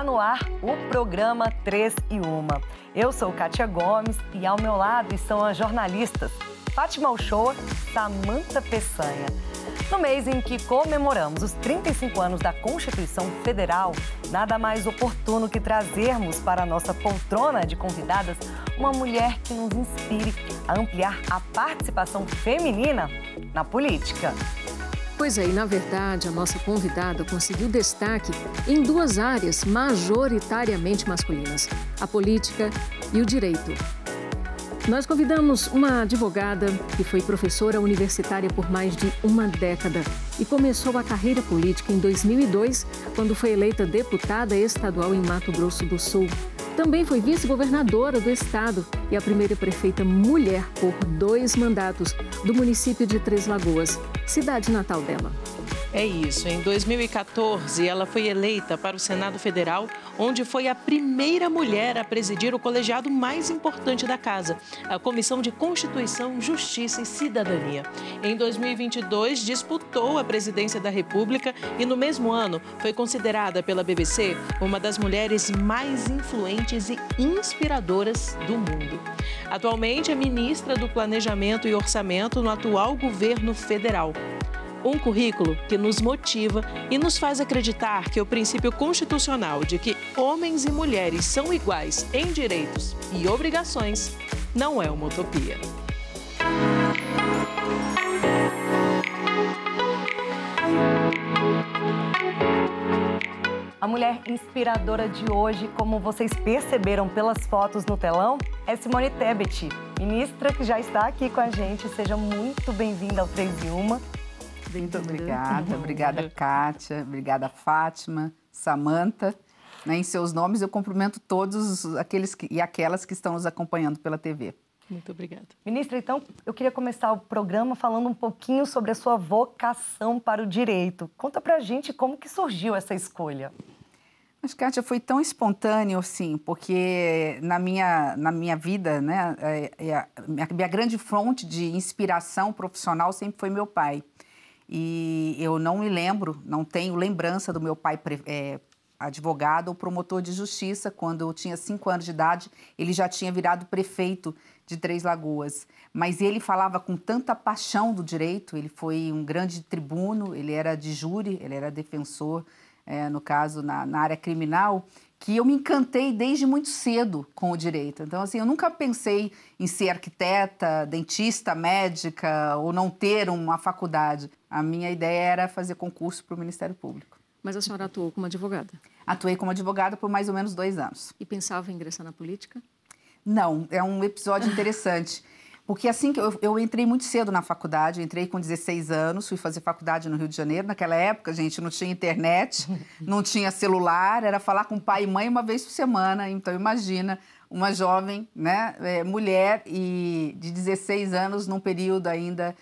no ar o programa 3 em 1. Eu sou Kátia Gomes e ao meu lado estão as jornalistas Fátima Uchoa e Samantha Peçanha. No mês em que comemoramos os 35 anos da Constituição Federal, nada mais oportuno que trazermos para a nossa poltrona de convidadas uma mulher que nos inspire a ampliar a participação feminina na política. Pois é, e na verdade a nossa convidada conseguiu destaque em duas áreas majoritariamente masculinas, a política e o direito. Nós convidamos uma advogada que foi professora universitária por mais de uma década e começou a carreira política em 2002, quando foi eleita deputada estadual em Mato Grosso do Sul. Também foi vice-governadora do estado e a primeira prefeita mulher por 2 mandatos do município de Três Lagoas, cidade natal dela. É isso, em 2014 ela foi eleita para o Senado Federal, onde foi a primeira mulher a presidir o colegiado mais importante da casa, a Comissão de Constituição, Justiça e Cidadania. Em 2022 disputou a presidência da República e no mesmo ano foi considerada pela BBC uma das mulheres mais influentes e inspiradoras do mundo. Atualmente é ministra do Planejamento e Orçamento no atual governo federal. Um currículo que nos motiva e nos faz acreditar que o princípio constitucional de que homens e mulheres são iguais em direitos e obrigações não é uma utopia. A mulher inspiradora de hoje, como vocês perceberam pelas fotos no telão, é Simone Tebet, ministra que já está aqui com a gente. Seja muito bem-vinda ao 3 em 1. Muito obrigada. Obrigada, Kátia. Obrigada, Fátima, Samantha. Em seus nomes, eu cumprimento todos aqueles e aquelas que estão nos acompanhando pela TV. Muito obrigada. Ministra, então, eu queria começar o programa falando um pouquinho sobre a sua vocação para o direito. Conta pra gente como que surgiu essa escolha. Mas, Kátia, foi tão espontâneo, assim, porque na minha vida, né, a minha grande fonte de inspiração profissional sempre foi meu pai. E eu não me lembro, não tenho lembrança do meu pai advogado ou promotor de justiça. Quando eu tinha 5 anos de idade, ele já tinha virado prefeito de Três Lagoas. Mas ele falava com tanta paixão do direito, ele foi um grande tribuno, ele era de júri, ele era defensor, no caso, na área criminal, que eu me encantei desde muito cedo com o direito. Então, assim, eu nunca pensei em ser arquiteta, dentista, médica ou não ter uma faculdade. A minha ideia era fazer concurso para o Ministério Público. Mas a senhora atuou como advogada? Atuei como advogada por mais ou menos 2 anos. E pensava em ingressar na política? Não, é um episódio interessante. Porque assim que eu entrei muito cedo na faculdade, eu entrei com 16 anos, fui fazer faculdade no Rio de Janeiro. Naquela época, gente, não tinha internet, não tinha celular, era falar com pai e mãe uma vez por semana. Então, imagina uma jovem, né, mulher e de 16 anos, num período ainda,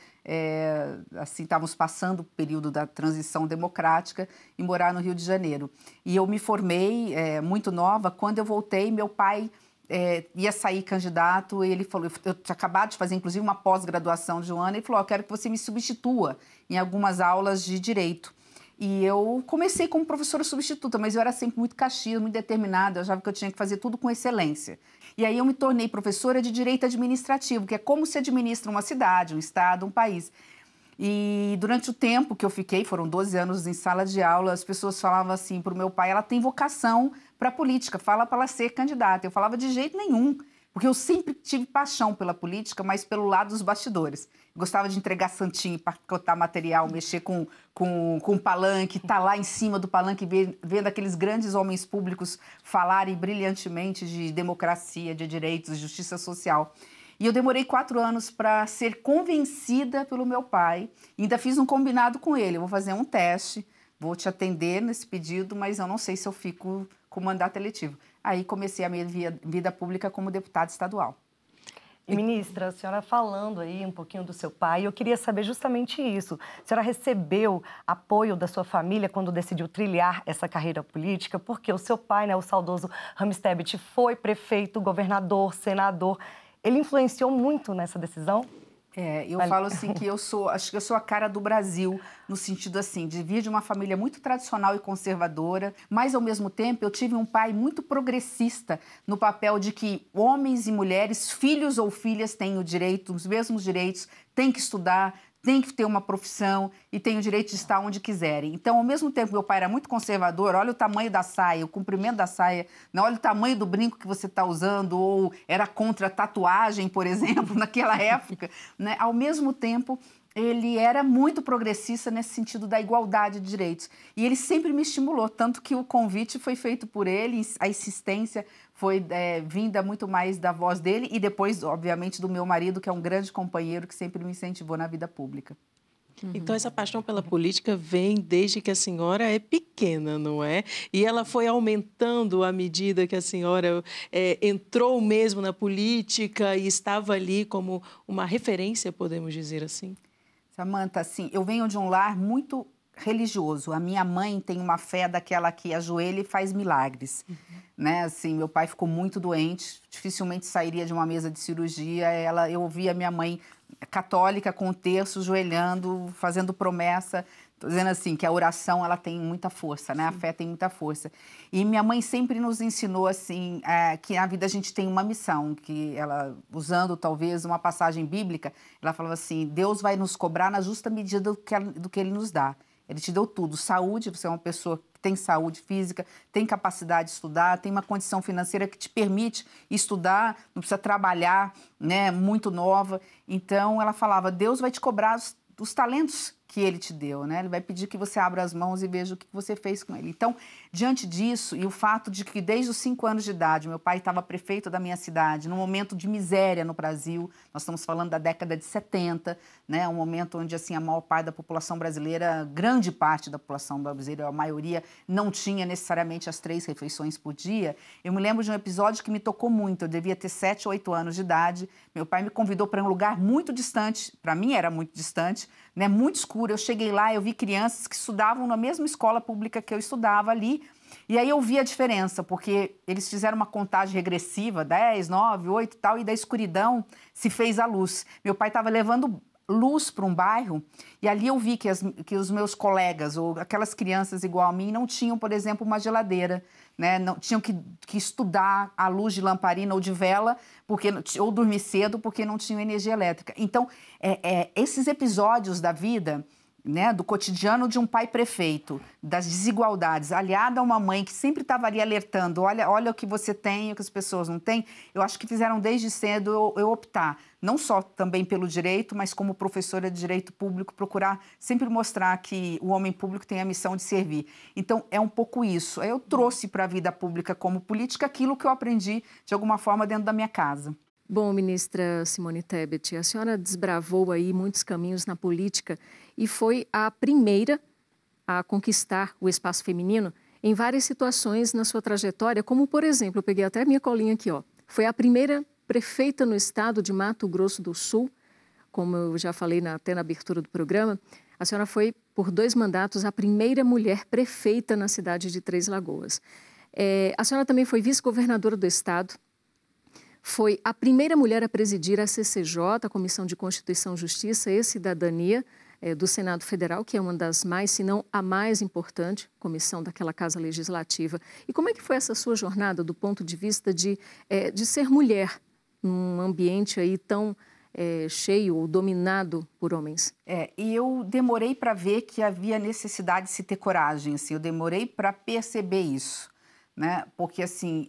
assim, estávamos passando o período da transição democrática e morar no Rio de Janeiro. E eu me formei muito nova. Quando eu voltei, meu pai ia sair candidato, e ele falou, eu tinha acabado de fazer inclusive uma pós-graduação de 1 ano, e ele falou, eu quero que você me substitua em algumas aulas de direito. E eu comecei como professora substituta, mas eu era sempre muito caxias, muito determinada, eu achava que eu tinha que fazer tudo com excelência. E aí eu me tornei professora de direito administrativo, que é como se administra uma cidade, um estado, um país. E durante o tempo que eu fiquei, foram 12 anos em sala de aula, as pessoas falavam assim para o meu pai, ela tem vocação para a política, fala para ela ser candidata. Eu falava de jeito nenhum, porque eu sempre tive paixão pela política, mas pelo lado dos bastidores. Gostava de entregar santinho, pacotar material, mexer com palanque, estar lá em cima do palanque, vendo aqueles grandes homens públicos falarem brilhantemente de democracia, de direitos, de justiça social. E eu demorei 4 anos para ser convencida pelo meu pai. E ainda fiz um combinado com ele, eu vou fazer um teste, vou te atender nesse pedido, mas eu não sei se eu fico com mandato eletivo. Aí comecei a minha vida pública como deputada estadual. E, ministra, a senhora falando aí um pouquinho do seu pai, eu queria saber justamente isso. A senhora recebeu apoio da sua família quando decidiu trilhar essa carreira política? Porque o seu pai, né, o saudoso Rames Tebet, foi prefeito, governador, senador. Ele influenciou muito nessa decisão? Eu falo assim que acho que eu sou a cara do Brasil, no sentido assim, de vir de uma família muito tradicional e conservadora, mas ao mesmo tempo eu tive um pai muito progressista no papel de que homens e mulheres, filhos ou filhas têm o direito, os mesmos direitos, têm que estudar, tem que ter uma profissão e tem o direito de estar onde quiserem. Então, ao mesmo tempo, meu pai era muito conservador, olha o tamanho da saia, o comprimento da saia, olha o tamanho do brinco que você está usando, ou era contra a tatuagem, por exemplo, naquela época, né? Ao mesmo tempo, ele era muito progressista nesse sentido da igualdade de direitos. E ele sempre me estimulou, tanto que o convite foi feito por ele, a insistência foi vinda muito mais da voz dele e depois, obviamente, do meu marido, que é um grande companheiro que sempre me incentivou na vida pública. Então, essa paixão pela política vem desde que a senhora é pequena, não é? E ela foi aumentando à medida que a senhora entrou mesmo na política e estava ali como uma referência, podemos dizer assim? Samanta, assim, eu venho de um lar muito religioso. A minha mãe tem uma fé daquela que ajoelha e faz milagres, né? Assim, meu pai ficou muito doente, dificilmente sairia de uma mesa de cirurgia. Eu ouvia minha mãe católica com o terço, joelhando, fazendo promessa. Estou dizendo assim, que a oração ela tem muita força, né? A fé tem muita força. E minha mãe sempre nos ensinou assim, que na vida a gente tem uma missão, que ela, usando talvez uma passagem bíblica, ela falava assim, Deus vai nos cobrar na justa medida do que Ele nos dá. Ele te deu tudo, saúde, você é uma pessoa que tem saúde física, tem capacidade de estudar, tem uma condição financeira que te permite estudar, não precisa trabalhar, né, muito nova. Então, ela falava, Deus vai te cobrar os talentos que Ele te deu, né? Ele vai pedir que você abra as mãos e veja o que você fez com ele. Então, diante disso, e o fato de que desde os 5 anos de idade, meu pai estava prefeito da minha cidade, num momento de miséria no Brasil, nós estamos falando da década de 70, né? Um momento onde, assim, a maior parte da população brasileira, grande parte da população brasileira, a maioria, não tinha necessariamente as 3 refeições por dia. Eu me lembro de um episódio que me tocou muito, eu devia ter 7 ou 8 anos de idade, meu pai me convidou para um lugar muito distante, para mim era muito distante, né? Muito escuro. Eu cheguei lá, eu vi crianças que estudavam na mesma escola pública que eu estudava ali, e aí eu vi a diferença, porque eles fizeram uma contagem regressiva, 10, 9, 8 e tal, e da escuridão se fez a luz. Meu pai estava levando luz para um bairro, e ali eu vi que os meus colegas, ou aquelas crianças igual a mim, não tinham, por exemplo, uma geladeira, né? Não, tinham que estudar à luz de lamparina ou de vela, ou dormir cedo, porque não tinham energia elétrica. Então, esses episódios da vida, né, do cotidiano de um pai prefeito, das desigualdades, aliada a uma mãe que sempre estava ali alertando, olha o que você tem e o que as pessoas não têm, eu acho que fizeram desde cedo eu optar, não só também pelo direito, mas como professora de direito público, procurar sempre mostrar que o homem público tem a missão de servir. Então, é um pouco isso. Eu trouxe para a vida pública como política aquilo que eu aprendi, de alguma forma, dentro da minha casa. Bom, ministra Simone Tebet, a senhora desbravou aí muitos caminhos na política e foi a primeira a conquistar o espaço feminino em várias situações na sua trajetória, como, por exemplo, eu peguei até minha colinha aqui, ó, foi a primeira prefeita no estado de Mato Grosso do Sul, como eu já falei até na abertura do programa, a senhora foi, por 2 mandatos, a primeira mulher prefeita na cidade de Três Lagoas. A senhora também foi vice-governadora do estado, foi a primeira mulher a presidir a CCJ, a Comissão de Constituição, Justiça e Cidadania do Senado Federal, que é uma das mais, se não a mais importante comissão daquela Casa Legislativa. E como é que foi essa sua jornada do ponto de vista de ser mulher num ambiente aí tão cheio ou dominado por homens? E eu demorei para ver que havia necessidade de se ter coragem, assim, eu demorei para perceber isso, né? Porque, assim,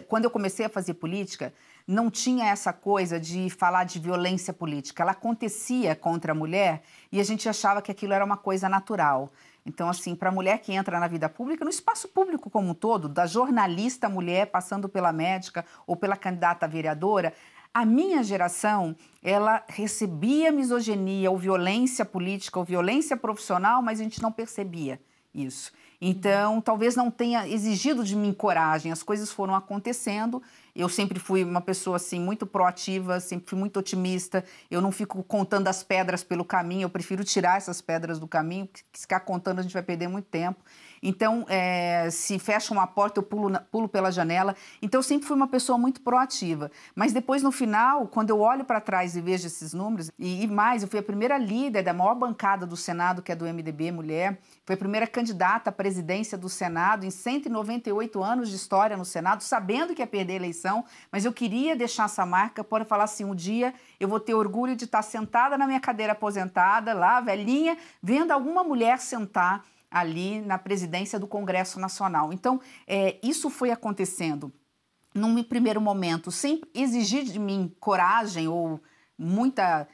quando eu comecei a fazer política, não tinha essa coisa de falar de violência política. Ela acontecia contra a mulher e a gente achava que aquilo era uma coisa natural. Então, assim, para a mulher que entra na vida pública, no espaço público como um todo, da jornalista mulher passando pela médica ou pela candidata a vereadora, a minha geração, ela recebia misoginia ou violência política ou violência profissional, mas a gente não percebia isso. Então, talvez não tenha exigido de mim coragem, as coisas foram acontecendo, eu sempre fui uma pessoa assim, muito proativa, sempre fui muito otimista, eu não fico contando as pedras pelo caminho, eu prefiro tirar essas pedras do caminho, porque se ficar contando a gente vai perder muito tempo. Então, se fecha uma porta, eu pulo pela janela. Então, eu sempre fui uma pessoa muito proativa. Mas depois, no final, quando eu olho para trás e vejo esses números, e mais, eu fui a primeira líder da maior bancada do Senado, que é do MDB, mulher. Fui a primeira candidata à presidência do Senado em 198 anos de história no Senado, sabendo que ia perder a eleição, mas eu queria deixar essa marca para falar assim, um dia eu vou ter orgulho de estar sentada na minha cadeira aposentada, lá, velhinha, vendo alguma mulher sentar ali na presidência do Congresso Nacional. Então, isso foi acontecendo num primeiro momento, sem exigir de mim coragem ou muita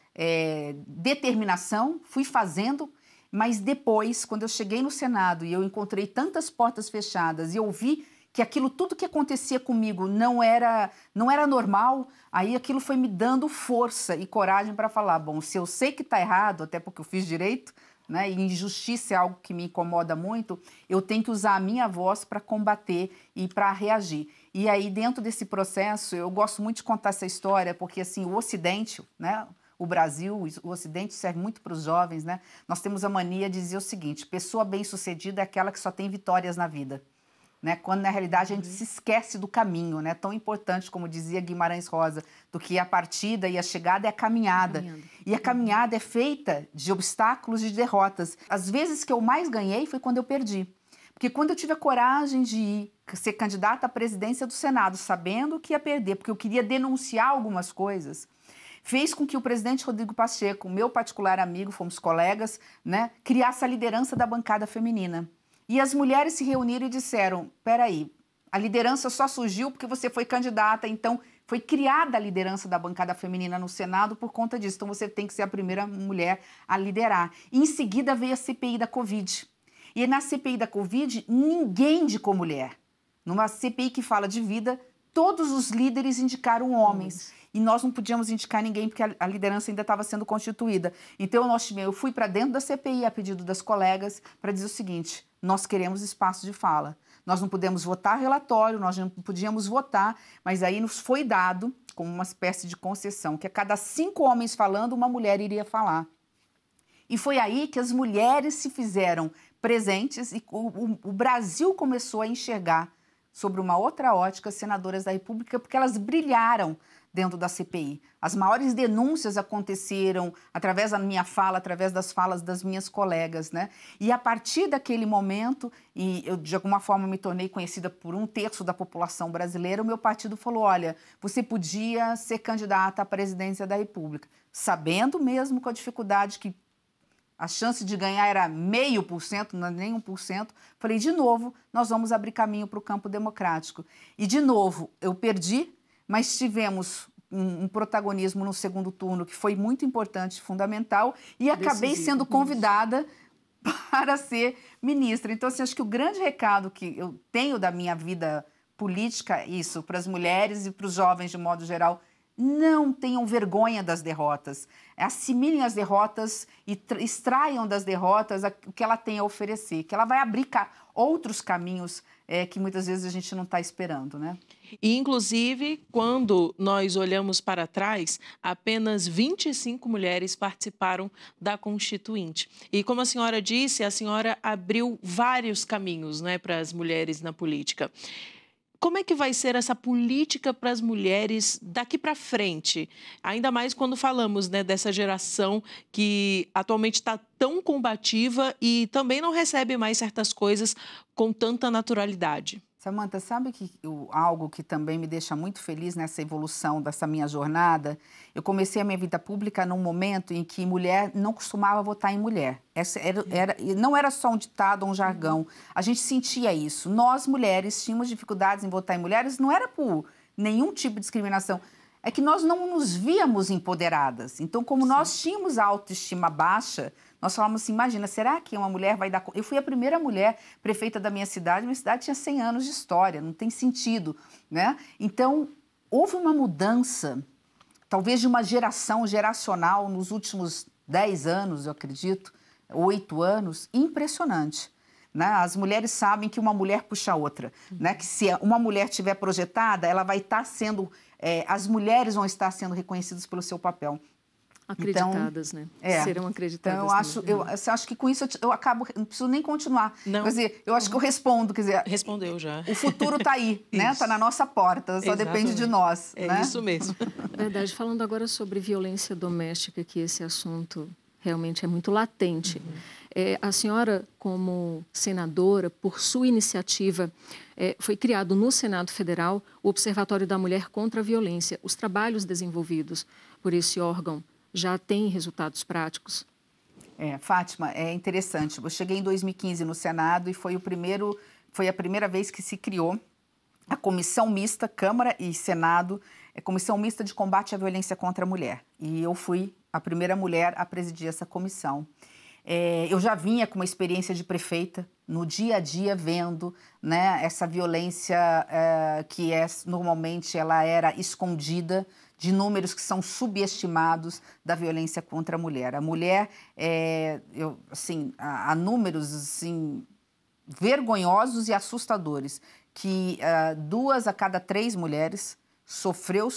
determinação, fui fazendo. Mas depois, quando eu cheguei no Senado e eu encontrei tantas portas fechadas e eu vi que aquilo tudo que acontecia comigo não era normal, aí aquilo foi me dando força e coragem para falar, bom, se eu sei que está errado, até porque eu fiz direito, né, e injustiça é algo que me incomoda muito, eu tenho que usar a minha voz para combater e para reagir. E aí, dentro desse processo, eu gosto muito de contar essa história, porque assim, o Ocidente, né, o Brasil, o Ocidente serve muito para os jovens, né? Nós temos a mania de dizer o seguinte, pessoa bem-sucedida é aquela que só tem vitórias na vida, né? Quando, na realidade, a gente se esquece do caminho, né? Tão importante, como dizia Guimarães Rosa, do que a partida e a chegada é a caminhada. E a caminhada é feita de obstáculos e de derrotas. As vezes que eu mais ganhei foi quando eu perdi. Porque quando eu tive a coragem de ser candidata à presidência do Senado, sabendo que ia perder, porque eu queria denunciar algumas coisas, fez com que o presidente Rodrigo Pacheco, meu particular amigo, fomos colegas, né, criasse a liderança da bancada feminina. E as mulheres se reuniram e disseram, peraí, a liderança só surgiu porque você foi candidata, então foi criada a liderança da bancada feminina no Senado por conta disso. Então você tem que ser a primeira mulher a liderar. E em seguida veio a CPI da Covid. E na CPI da Covid, ninguém indicou mulher. Numa CPI que fala de vida, todos os líderes indicaram homens. E nós não podíamos indicar ninguém porque a liderança ainda estava sendo constituída. Então, eu fui para dentro da CPI a pedido das colegas para dizer o seguinte, nós queremos espaço de fala. Nós não podemos votar relatório, nós não podíamos votar, mas aí nos foi dado como uma espécie de concessão, que a cada 5 homens falando, uma mulher iria falar. E foi aí que as mulheres se fizeram presentes e o Brasil começou a enxergar sobre uma outra ótica senadoras da República, porque elas brilharam dentro da CPI. As maiores denúncias aconteceram através da minha fala, através das falas das minhas colegas, né? E a partir daquele momento, e eu de alguma forma me tornei conhecida por 1/3 da população brasileira, o meu partido falou, olha, você podia ser candidata à presidência da República, sabendo mesmo com a dificuldade que a chance de ganhar era 0,5%, não é nem 1%. Falei, de novo, nós vamos abrir caminho para o campo democrático. E, de novo, eu perdi, mas tivemos um protagonismo no segundo turno que foi muito importante, fundamental, e acabei sendo convidada para ser ministra. Então, assim, acho que o grande recado que eu tenho da minha vida política é isso, para as mulheres e para os jovens de modo geral, não tenham vergonha das derrotas, assimilem as derrotas e extraiam das derrotas o que ela tem a oferecer, que ela vai abrir outros caminhos que muitas vezes a gente não está esperando, né? E, inclusive, quando nós olhamos para trás, apenas 25 mulheres participaram da Constituinte. E, como a senhora disse, a senhora abriu vários caminhos, né, para as mulheres na política. Como é que vai ser essa política para as mulheres daqui para frente? Ainda mais quando falamos, né, dessa geração que atualmente está tão combativa e também não recebe mais certas coisas com tanta naturalidade. Samantha, sabe que algo que também me deixa muito feliz nessa evolução dessa minha jornada? Eu comecei a minha vida pública num momento em que mulher não costumava votar em mulher. Não era só um ditado ou um jargão. A gente sentia isso. Nós, mulheres, tínhamos dificuldades em votar em mulheres, não era por nenhum tipo de discriminação. É que nós não nos víamos empoderadas. Então, como nós tínhamos a autoestima baixa, nós falamos assim, imagina, será que uma mulher vai dar... Eu fui a primeira mulher prefeita da minha cidade tinha 100 anos de história, não tem sentido, né? Então, houve uma mudança, talvez de uma geração geracional nos últimos 10 anos, eu acredito, 8 anos, impressionante. Né? As mulheres sabem que uma mulher puxa a outra, né? Que se uma mulher estiver projetada, ela vai estar sendo... as mulheres vão estar sendo reconhecidas pelo seu papel. acreditadas, então, né? Serão acreditadas. Então, eu acho que com isso eu acabo, não preciso nem continuar. Não. Quer dizer, eu acho que eu respondo, quer dizer... Respondeu já. O futuro está aí, né? Está na nossa porta, só depende de nós. É isso mesmo. Verdade. Falando agora sobre violência doméstica, que esse assunto realmente é muito latente. A senhora, como senadora, por sua iniciativa, foi criado no Senado Federal o Observatório da Mulher contra a Violência. Os trabalhos desenvolvidos por esse órgão já têm resultados práticos? Fátima, é interessante. Eu cheguei em 2015 no Senado e foi a primeira vez que se criou a Comissão Mista, Câmara e Senado, Comissão Mista de Combate à Violência contra a Mulher. E eu fui a primeira mulher a presidir essa comissão. Eu já vinha com uma experiência de prefeita, no dia a dia vendo, né, essa violência que normalmente ela era escondida, de números que são subestimados da violência contra a mulher. A mulher, há números assim, vergonhosos e assustadores, que 2 a cada 3 mulheres sofre ou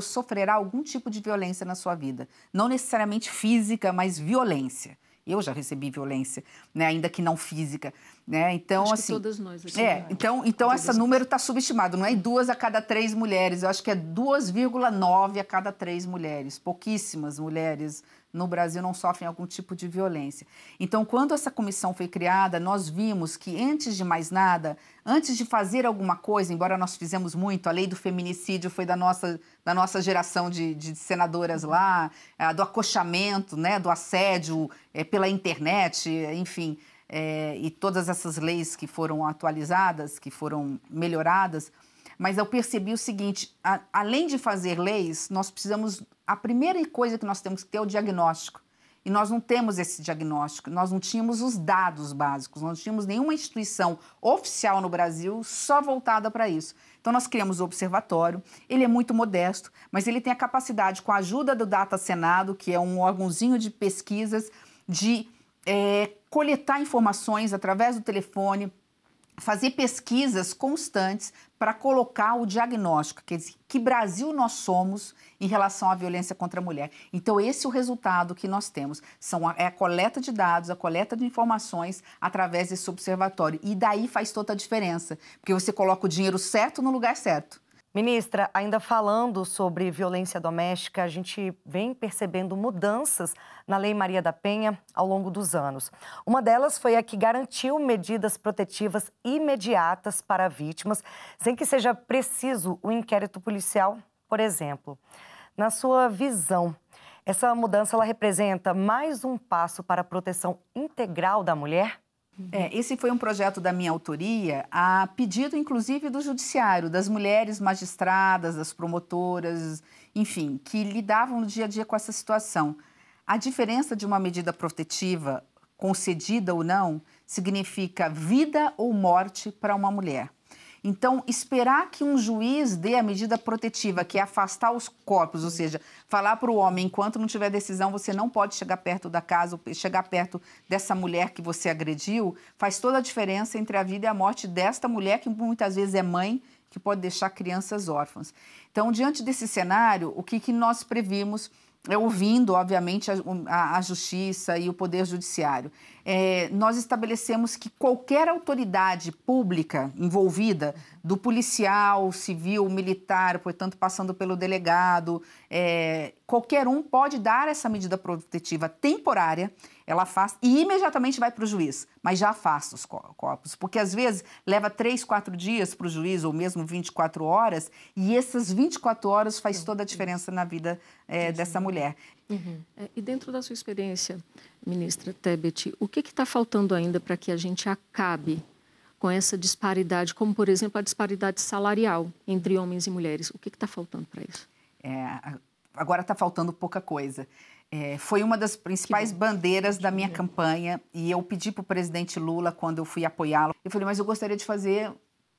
sofrerá algum tipo de violência na sua vida. Não necessariamente física, mas violência. Eu já recebi violência, né, ainda que não física, né? Então, acho assim, que todas nós aqui, então esse número está subestimado. Não é 2 a cada 3 mulheres. Eu acho que é 2,9 a cada 3 mulheres. Pouquíssimas mulheres no Brasil não sofrem algum tipo de violência. Então, quando essa comissão foi criada, nós vimos que, antes de mais nada, antes de fazer alguma coisa, embora nós fizemos muito, a lei do feminicídio foi da nossa geração de senadoras lá, do acochamento, né, do assédio pela internet, enfim, e todas essas leis que foram atualizadas, que foram melhoradas. Mas eu percebi o seguinte, além de fazer leis, nós precisamos... A primeira coisa que nós temos que ter é o diagnóstico. E nós não temos esse diagnóstico, nós não tínhamos os dados básicos, nós não tínhamos nenhuma instituição oficial no Brasil só voltada para isso. Então, nós criamos o observatório, ele é muito modesto, mas ele tem a capacidade, com a ajuda do Data Senado, que é um órgãozinho de pesquisas, de coletar informações através do telefone, fazer pesquisas constantes para colocar o diagnóstico, quer dizer, que Brasil nós somos em relação à violência contra a mulher. Então, esse é o resultado que nós temos. É a coleta de dados, a coleta de informações através desse observatório. E daí faz toda a diferença, porque você coloca o dinheiro certo no lugar certo. Ministra, ainda falando sobre violência doméstica, a gente vem percebendo mudanças na Lei Maria da Penha ao longo dos anos. Uma delas foi a que garantiu medidas protetivas imediatas para vítimas, sem que seja preciso o inquérito policial, por exemplo. Na sua visão, essa mudança ela representa mais um passo para a proteção integral da mulher? Esse foi um projeto da minha autoria, a pedido, inclusive, do judiciário, das mulheres magistradas, das promotoras, enfim, que lidavam no dia a dia com essa situação. A diferença de uma medida protetiva, concedida ou não, significa vida ou morte para uma mulher. Então, esperar que um juiz dê a medida protetiva, que é afastar os corpos, ou seja, falar para o homem, enquanto não tiver decisão, você não pode chegar perto da casa, chegar perto dessa mulher que você agrediu, faz toda a diferença entre a vida e a morte desta mulher, que muitas vezes é mãe, que pode deixar crianças órfãs. Então, diante desse cenário, o que nós previmos, ouvindo, obviamente, a Justiça e o Poder Judiciário, nós estabelecemos que qualquer autoridade pública envolvida, do policial, civil, militar, portanto, passando pelo delegado, qualquer um pode dar essa medida protetiva temporária, ela afasta e imediatamente vai para o juiz, mas já afasta os corpos, porque às vezes leva 3, 4 dias para o juiz, ou mesmo 24 horas, e essas 24 horas faz toda a diferença na vida dessa mulher. E dentro da sua experiência, ministra Tebet, o que está faltando ainda para que a gente acabe com essa disparidade, como, por exemplo, a disparidade salarial entre homens e mulheres? O que está faltando para isso? Agora está faltando pouca coisa. Foi uma das principais bandeiras da minha campanha e eu pedi para o presidente Lula, quando eu fui apoiá-lo, eu falei, mas eu gostaria de fazer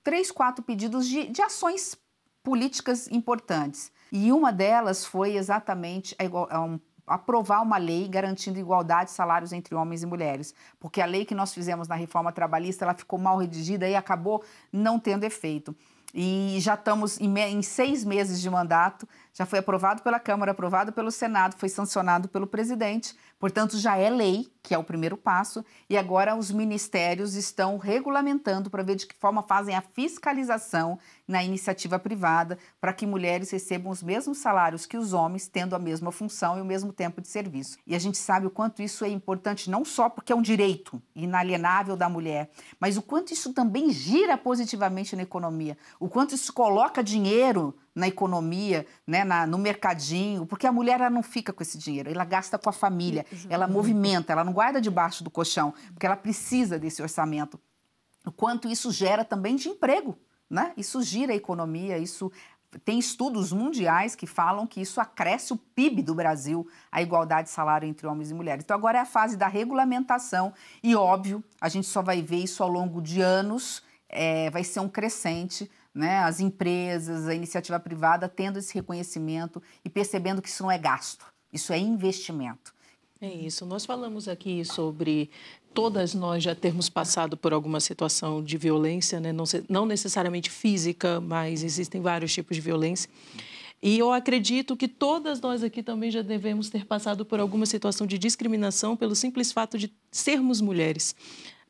3, 4 pedidos de ações políticas importantes. E uma delas foi exatamente aprovar uma lei garantindo igualdade de salários entre homens e mulheres, porque a lei que nós fizemos na reforma trabalhista, ela ficou mal redigida e acabou não tendo efeito. E já estamos em 6 meses de mandato, já foi aprovado pela Câmara, aprovado pelo Senado, foi sancionado pelo presidente, portanto já é lei, que é o primeiro passo, e agora os ministérios estão regulamentando para ver de que forma fazem a fiscalização na iniciativa privada para que mulheres recebam os mesmos salários que os homens, tendo a mesma função e o mesmo tempo de serviço. E a gente sabe o quanto isso é importante, não só porque é um direito inalienável da mulher, mas o quanto isso também gira positivamente na economia, o quanto isso coloca dinheiro na economia, né, no mercadinho, porque a mulher ela não fica com esse dinheiro, ela gasta com a família, ela movimenta, ela não guarda debaixo do colchão, porque ela precisa desse orçamento. O quanto isso gera também de emprego, né? Isso gira a economia, isso tem estudos mundiais que falam que isso acresce o PIB do Brasil, a igualdade de salário entre homens e mulheres. Então agora é a fase da regulamentação e, óbvio, a gente só vai ver isso ao longo de anos, vai ser um crescente, né? As empresas, a iniciativa privada tendo esse reconhecimento e percebendo que isso não é gasto, isso é investimento. É isso. Nós falamos aqui sobre todas nós já termos passado por alguma situação de violência, né? Não necessariamente física, mas existem vários tipos de violência. E eu acredito que todas nós aqui também já devemos ter passado por alguma situação de discriminação pelo simples fato de sermos mulheres.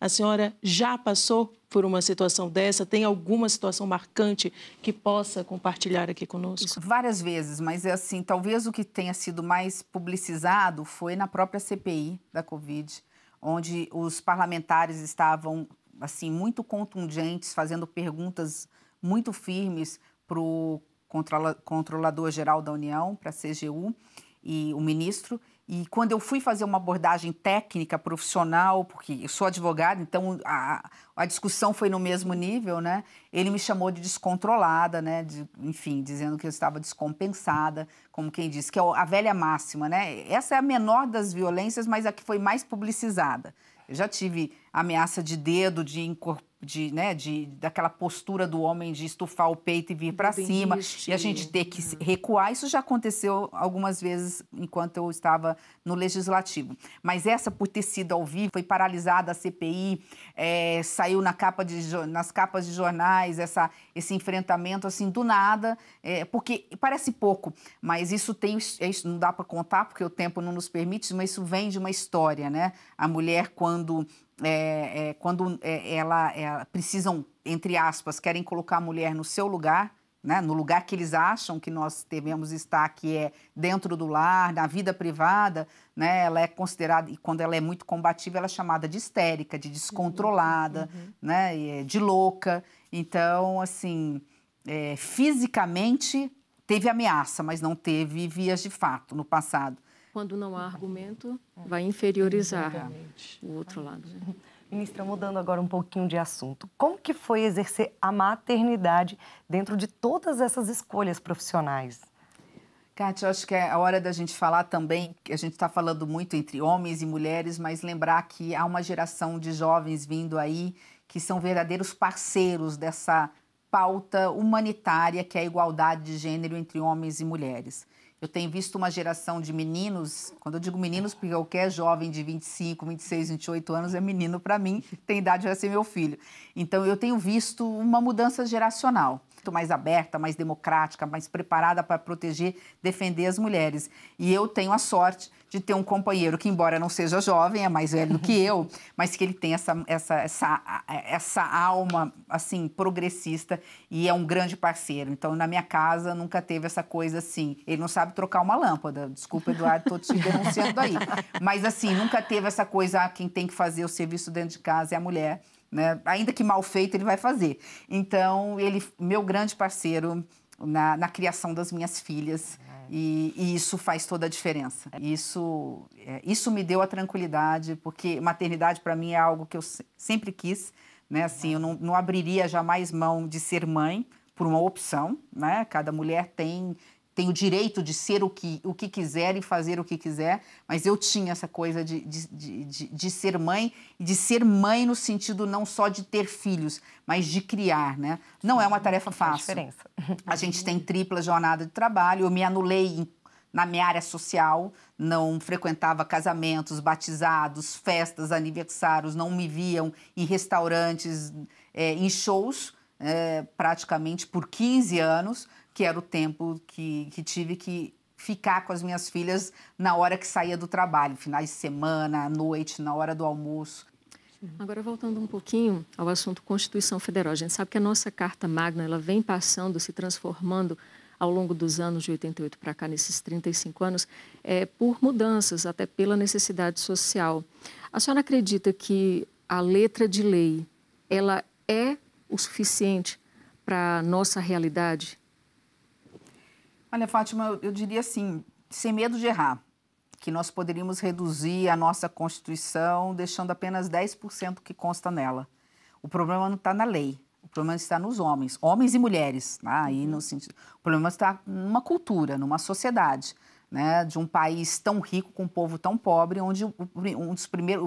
A senhora já passou por uma situação dessa? Tem alguma situação marcante que possa compartilhar aqui conosco? Isso, várias vezes, mas assim, talvez o que tenha sido mais publicizado foi na própria CPI da Covid, onde os parlamentares estavam assim muito contundentes, fazendo perguntas muito firmes para o Controlador-Geral da União, para a CGU, e o ministro. E quando eu fui fazer uma abordagem técnica, profissional, porque eu sou advogada, então a discussão foi no mesmo nível, né? Ele me chamou de descontrolada, né? Enfim, dizendo que eu estava descompensada, como quem diz, que é a velha máxima, né? Essa é a menor das violências, mas a que foi mais publicizada. Eu já tive ameaça de dedo, daquela postura do homem de estufar o peito e vir para cima, e a gente ter que recuar. Isso já aconteceu algumas vezes enquanto eu estava no Legislativo. Mas essa, por ter sido ao vivo, foi paralisada a CPI, saiu nas capas de jornais, esse enfrentamento assim do nada, porque parece pouco, mas isso não dá para contar, porque o tempo não nos permite, mas isso vem de uma história, né? A mulher, quando ela precisam, entre aspas, querem colocar a mulher no seu lugar, né, no lugar que eles acham que nós devemos estar, que é dentro do lar, na vida privada, né, ela é considerada, e quando ela é muito combativa, ela é chamada de histérica, de descontrolada, né, de louca. Então, assim, fisicamente teve ameaça, mas não teve vias de fato no passado. Quando não há argumento, vai inferiorizar o outro lado. Né? Ministra, mudando agora um pouquinho de assunto, como que foi exercer a maternidade dentro de todas essas escolhas profissionais? Kátia, eu acho que é a hora da gente falar também, que a gente está falando muito entre homens e mulheres, mas lembrar que há uma geração de jovens vindo aí que são verdadeiros parceiros dessa pauta humanitária que é a igualdade de gênero entre homens e mulheres. Eu tenho visto uma geração de meninos, quando eu digo meninos, porque qualquer jovem de 25, 26, 28 anos é menino para mim, tem idade para ser meu filho. Então, eu tenho visto uma mudança geracional, muito mais aberta, mais democrática, mais preparada para proteger, defender as mulheres. E eu tenho a sorte de ter um companheiro que, embora não seja jovem, é mais velho do que eu, mas que ele tem essa alma, assim, progressista e é um grande parceiro. Então, na minha casa, nunca teve essa coisa assim. Ele não sabe trocar uma lâmpada. Desculpa, Eduardo, estou te denunciando aí. Mas, assim, nunca teve essa coisa, quem tem que fazer o serviço dentro de casa é a mulher, né? Ainda que mal feito, ele vai fazer. Então, ele, meu grande parceiro na criação das minhas filhas. E isso faz toda a diferença. Isso me deu a tranquilidade, porque maternidade, para mim, é algo que eu sempre quis, né? Assim, eu não abriria jamais mão de ser mãe por uma opção, né? Cada mulher tem o direito de ser o que quiser e fazer o que quiser, mas eu tinha essa coisa de ser mãe, e de ser mãe no sentido não só de ter filhos, mas de criar, né? Não é uma tarefa fácil. Diferença. A gente tem tripla jornada de trabalho, eu me anulei na minha área social, não frequentava casamentos, batizados, festas, aniversários, não me viam em restaurantes, em shows, praticamente por 15 anos, que era o tempo que tive que ficar com as minhas filhas na hora que saía do trabalho, finais de semana, à noite, na hora do almoço. Agora, voltando um pouquinho ao assunto Constituição Federal, a gente sabe que a nossa Carta Magna ela vem passando, se transformando ao longo dos anos de 88 para cá, nesses 35 anos, por mudanças, até pela necessidade social. A senhora acredita que a letra de lei, ela é o suficiente para a nossa realidade? Olha, Fátima, eu diria assim, sem medo de errar, que nós poderíamos reduzir a nossa Constituição deixando apenas 10% que consta nela. O problema não está na lei, o problema está nos homens e mulheres. Tá? Aí, no sentido, o problema está numa cultura, numa sociedade, né, de um país tão rico com um povo tão pobre, onde o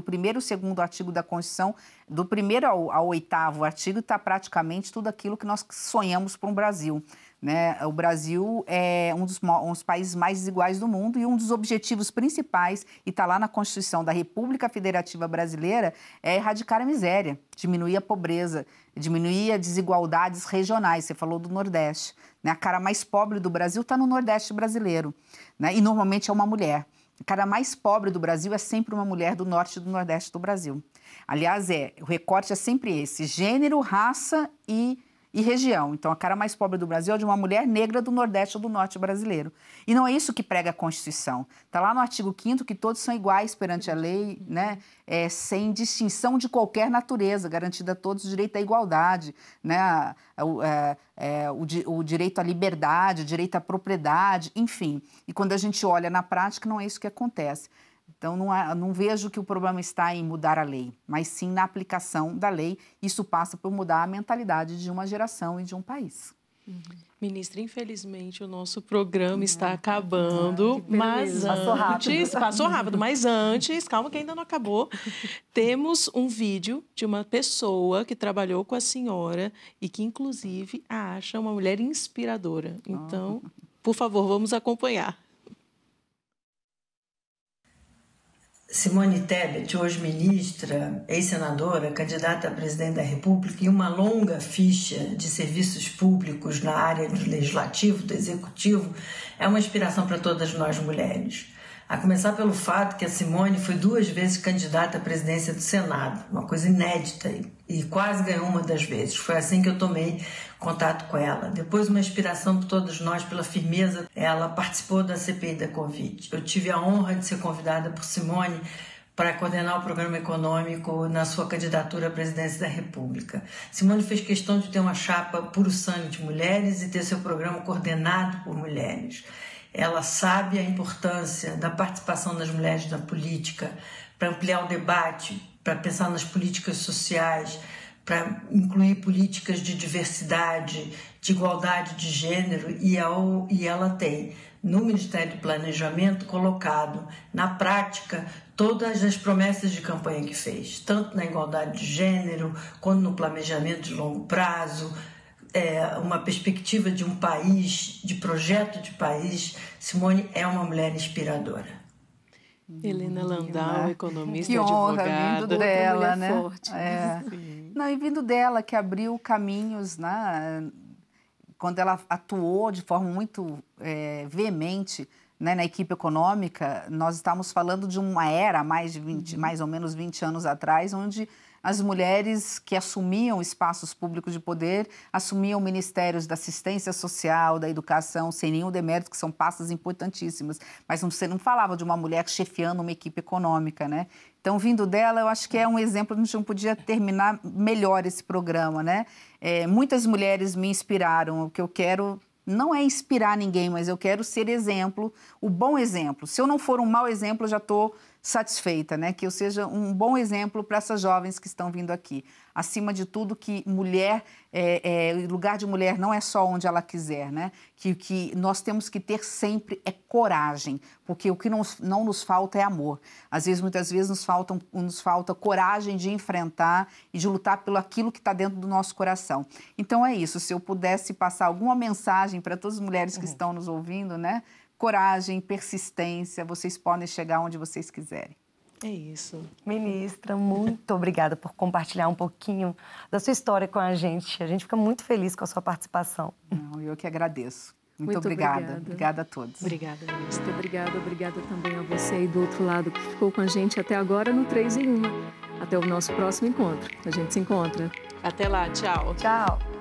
primeiro e o segundo artigo da Constituição, do primeiro ao 8º artigo, está praticamente tudo aquilo que nós sonhamos para um Brasil. Né? O Brasil é um dos países mais desiguais do mundo e um dos objetivos principais, e está lá na Constituição da República Federativa Brasileira, é erradicar a miséria, diminuir a pobreza, diminuir as desigualdades regionais. Você falou do Nordeste. Né? A cara mais pobre do Brasil está no Nordeste brasileiro, né? E normalmente é uma mulher. A cara mais pobre do Brasil é sempre uma mulher do Norte e do Nordeste do Brasil. Aliás, o recorte é sempre esse, gênero, raça e região. Então, a cara mais pobre do Brasil é de uma mulher negra do Nordeste ou do Norte brasileiro. E não é isso que prega a Constituição. Está lá no artigo 5º que todos são iguais perante a lei, né? Sem distinção de qualquer natureza, garantida a todos o direito à igualdade, né? O direito à liberdade, o direito à propriedade, enfim. E quando a gente olha na prática, não é isso que acontece. Então, não vejo que o problema está em mudar a lei, mas sim na aplicação da lei. Isso passa por mudar a mentalidade de uma geração e de um país. Ministra, infelizmente o nosso programa está acabando, mas passou rápido, mas antes, calma que ainda não acabou, temos um vídeo de uma pessoa que trabalhou com a senhora e que, inclusive, a acha uma mulher inspiradora. Então, por favor, vamos acompanhar. Simone Tebet, hoje ministra, ex-senadora, candidata a presidente da República e uma longa ficha de serviços públicos na área do legislativo, do executivo, é uma inspiração para todas nós mulheres. A começar pelo fato que a Simone foi 2 vezes candidata à presidência do Senado, uma coisa inédita e quase ganhou uma das vezes. Foi assim que eu tomei contato com ela. Depois, uma inspiração para todos nós pela firmeza. Ela participou da CPI da Covid. Eu tive a honra de ser convidada por Simone para coordenar o programa econômico na sua candidatura à presidência da República. Simone fez questão de ter uma chapa puro sangue de mulheres e ter seu programa coordenado por mulheres. Ela sabe a importância da participação das mulheres na política para ampliar o debate, para pensar nas políticas sociais, para incluir políticas de diversidade, de igualdade de gênero, e ela tem, no Ministério do Planejamento, colocado na prática todas as promessas de campanha que fez, tanto na igualdade de gênero, quanto no planejamento de longo prazo, uma perspectiva de um país, de projeto de país. Simone é uma mulher inspiradora. Helena Landau, economista e advogada. Que honra, vindo dela, né? Forte. Não, e vindo dela, que abriu caminhos, né? Quando ela atuou de forma muito veemente, né, na equipe econômica, nós estamos falando de uma era, mais ou menos 20 anos atrás, onde as mulheres que assumiam espaços públicos de poder assumiam ministérios da assistência social, da educação, sem nenhum demérito, que são pastas importantíssimas. Mas você não falava de uma mulher chefiando uma equipe econômica, né? Então, vindo dela, eu acho que é um exemplo, a gente não podia terminar melhor esse programa, né? Muitas mulheres me inspiraram, o que eu quero não é inspirar ninguém, mas eu quero ser exemplo, o bom exemplo. Se eu não for um mau exemplo, eu já estou satisfeita, né? Que eu seja um bom exemplo para essas jovens que estão vindo aqui. Acima de tudo, que mulher, lugar de mulher não é só onde ela quiser, né? Que nós temos que ter sempre coragem, porque o que não nos falta é amor. Às vezes, muitas vezes, nos falta coragem de enfrentar e de lutar pelo aquilo que está dentro do nosso coração. Então, é isso. Se eu pudesse passar alguma mensagem para todas as mulheres que estão nos ouvindo, né? Coragem, persistência, vocês podem chegar onde vocês quiserem. É isso. Ministra, muito obrigada por compartilhar um pouquinho da sua história com a gente. A gente fica muito feliz com a sua participação. Eu que agradeço. Muito obrigada. Obrigada a todos. Obrigada, ministra. Muito obrigada também a você aí do outro lado que ficou com a gente até agora no 3 em 1. Até o nosso próximo encontro. A gente se encontra. Até lá, tchau. Tchau.